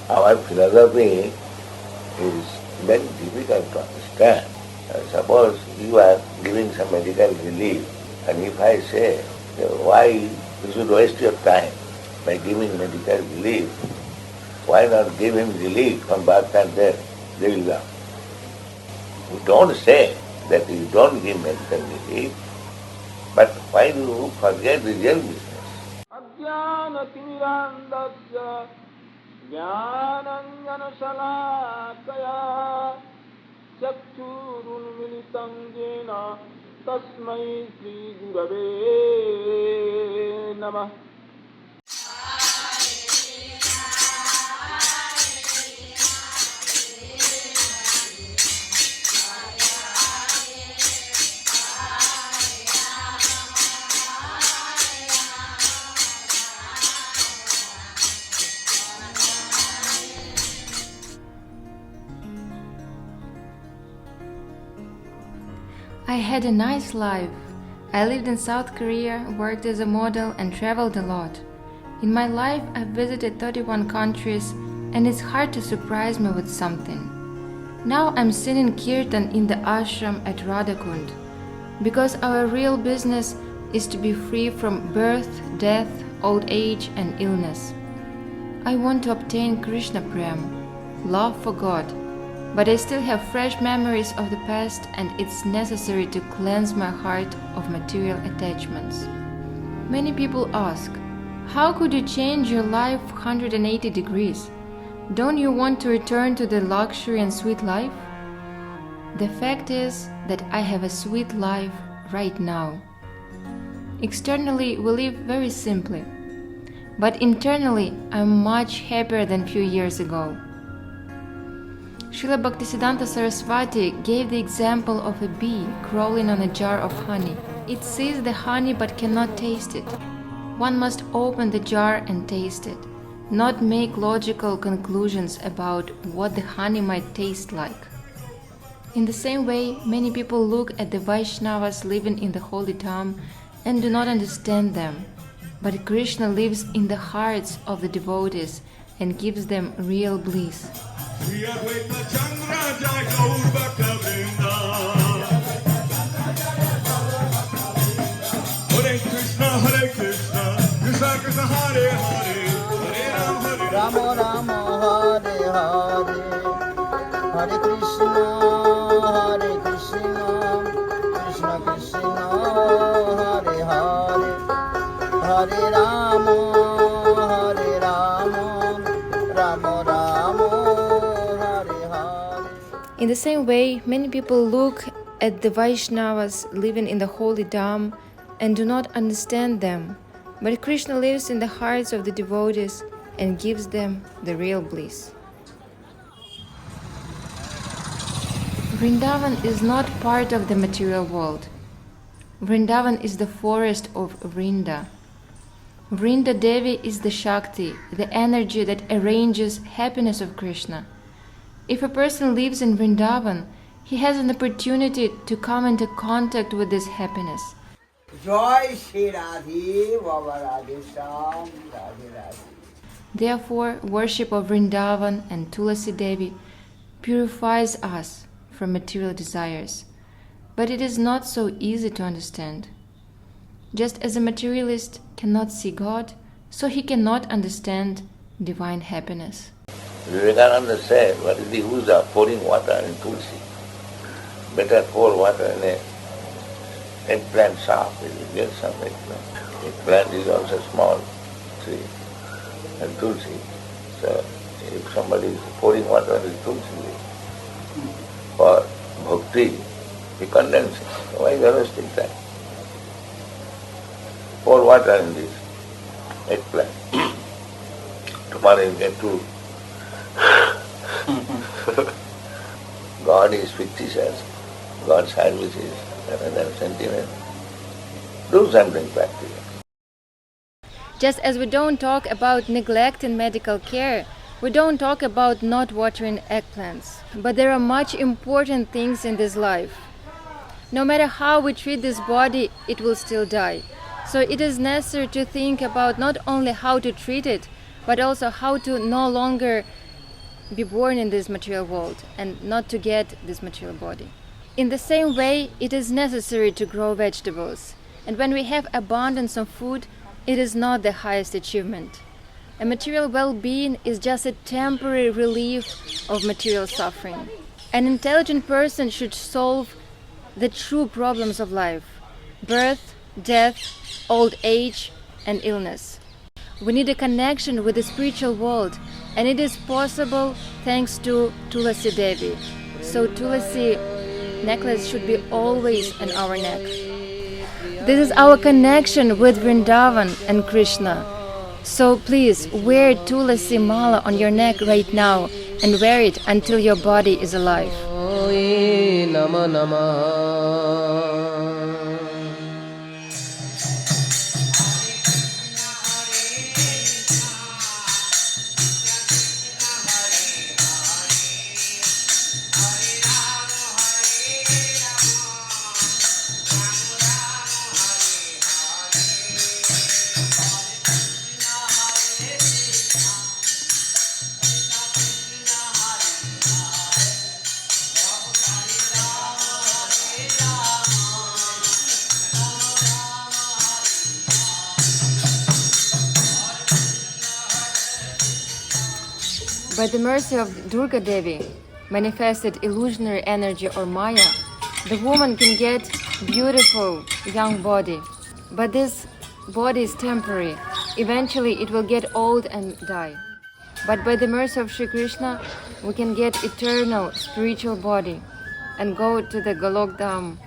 Our philosophy is very difficult to understand. Suppose you are giving some medical relief, and if I say, why you should waste your time by giving medical relief, why not give him relief from birth and death? They will laugh. You don't say that you don't give medical relief, but why do you forget the real business? I had a nice life. I lived in South Korea, worked as a model and traveled a lot. In my life, I've visited 31 countries and it's hard to surprise me with something. Now I'm singing Kirtan in the ashram at Radhakund because our real business is to be free from birth, death, old age and illness. I want to obtain Krishna Prem, love for God. But I still have fresh memories of the past and it's necessary to cleanse my heart of material attachments. Many people ask, how could you change your life 180 degrees? Don't you want to return to the luxury and sweet life? The fact is that I have a sweet life right now. Externally, we live very simply, but internally, I'm much happier than few years ago. Srila Bhaktisiddhanta Saraswati gave the example of a bee crawling on a jar of honey. It sees the honey but cannot taste it. One must open the jar and taste it, not make logical conclusions about what the honey might taste like. In the same way, many people look at the Vaishnavas living in the holy Dham and do not understand them. But Krishna lives in the hearts of the devotees and gives them real bliss. Chandra Vrinda. Hare Krishna, Hare Krishna, Krishna Krishna, Hare Hare, Hare Rāma, Rāma, Hare Hare, Hare Krishna, Hare Krishna, Krishna Krishna, Hare Hare, Hare Rāma, Hare Rāma, Rāma Rāma. In the same way, many people look at the Vaishnavas living in the holy Dham and do not understand them, but Krishna lives in the hearts of the devotees and gives them the real bliss. Vrindavan is not part of the material world. Vrindavan is the forest of Vrinda. Vrinda Devi is the Shakti, the energy that arranges happiness of Krishna. If a person lives in Vrindavan, he has an opportunity to come into contact with this happiness. Therefore, worship of Vrindavan and Tulasi Devi purifies us from material desires. But it is not so easy to understand. Just as a materialist cannot see God, so he cannot understand divine happiness. Vivekananda said, what is the use of pouring water in tulsi? Better pour water in a eggplant shop, you will get some eggplant. Eggplant is also a small tree, and tulsi. So if somebody is pouring water in tulsi for bhakti, he condenses. Why is wasting time? Pour water in this eggplant. Tomorrow you get to God is fictitious, God's service is another sentiment. Do something practical. Just as we don't talk about neglect in medical care, we don't talk about not watering eggplants. But there are much important things in this life. No matter how we treat this body, it will still die. So it is necessary to think about not only how to treat it, but also how to no longer be born in this material world and not to get this material body. In the same way, it is necessary to grow vegetables. And when we have abundance of food, it is not the highest achievement. A material well-being is just a temporary relief of material suffering. An intelligent person should solve the true problems of life: birth, death, old age, and illness. We need a connection with the spiritual world, and it is possible thanks to Tulasi Devi. So Tulasi necklace should be always on our neck. This is our connection with Vrindavan and Krishna. So please wear Tulasi Mala on your neck right now and wear it until your body is alive. Nama Nama. By the mercy of Durga Devi, manifested illusionary energy or Maya, the woman can get beautiful young body. But this body is temporary. Eventually it will get old and die. But by the mercy of Shri Krishna, we can get eternal spiritual body and go to the Golok Dham.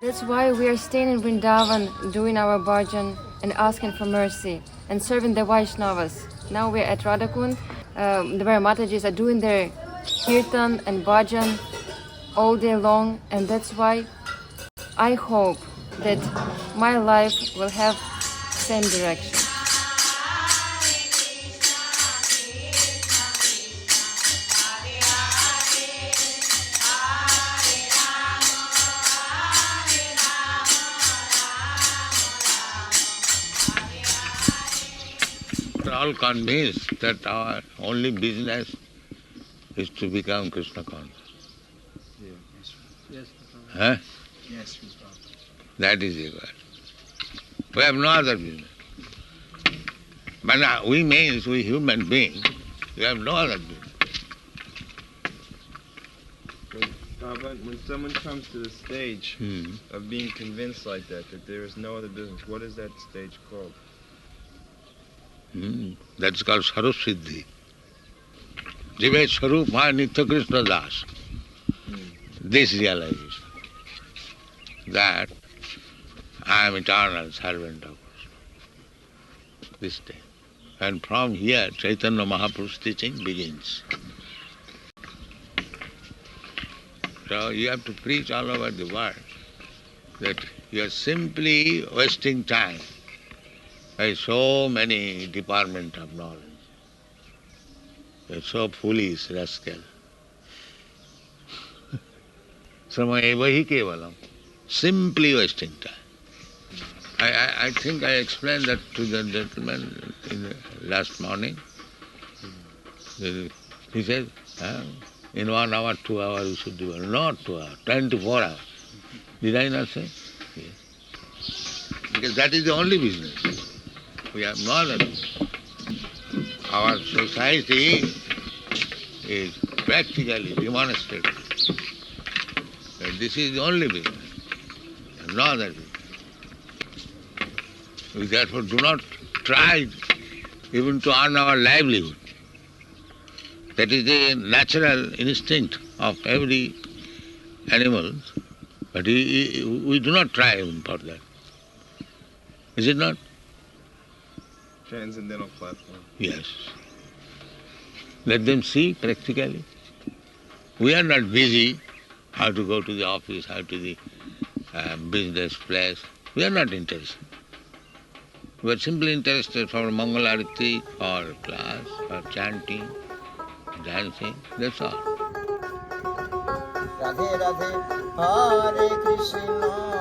That's why we are staying in Vrindavan, doing our bhajan and asking for mercy and serving the Vaishnavas. Now we're at Radhakund. The Mary Matajis are doing their kirtan and bhajan all day long, and that's why I hope that my life will have same direction. We're all convinced that our only business is to become Krishna conscious. Yes. Huh? Yes. That is the word. We have no other business. But now, we means, we human beings, we have no other business. When someone comes to the stage of being convinced like that there is no other business, what is that stage called? That's called Sarup Siddhi. Jive Sarup Ma Nitya Krishna Das. This realization that I am eternal servant of Krishna. This day. And from here Chaitanya Mahaprabhu's teaching begins. So you have to preach all over the world that you are simply wasting time by so many departments of knowledge. You are so foolish, rascal. Samayeva hi kevalam. Simply wasting time. I think I explained that to the gentleman in the last morning. He said, in 1 hour, 2 hours you should do it. Not 2 hours, 24 hours. Did I not say? Yes. Because that is the only business. We have no other business. Our society is practically demonstrated that this is the only business. We have no other business. We therefore do not try even to earn our livelihood. That is the natural instinct of every animal, but we do not try even for that. Is it not? Transcendental platform. Yes. Let them see practically. We are not busy how to go to the office, how to the business place. We are not interested. We are simply interested for Mangal Arati, for class, for chanting, dancing, that's all. Radhe Radhe, Hare Krishna.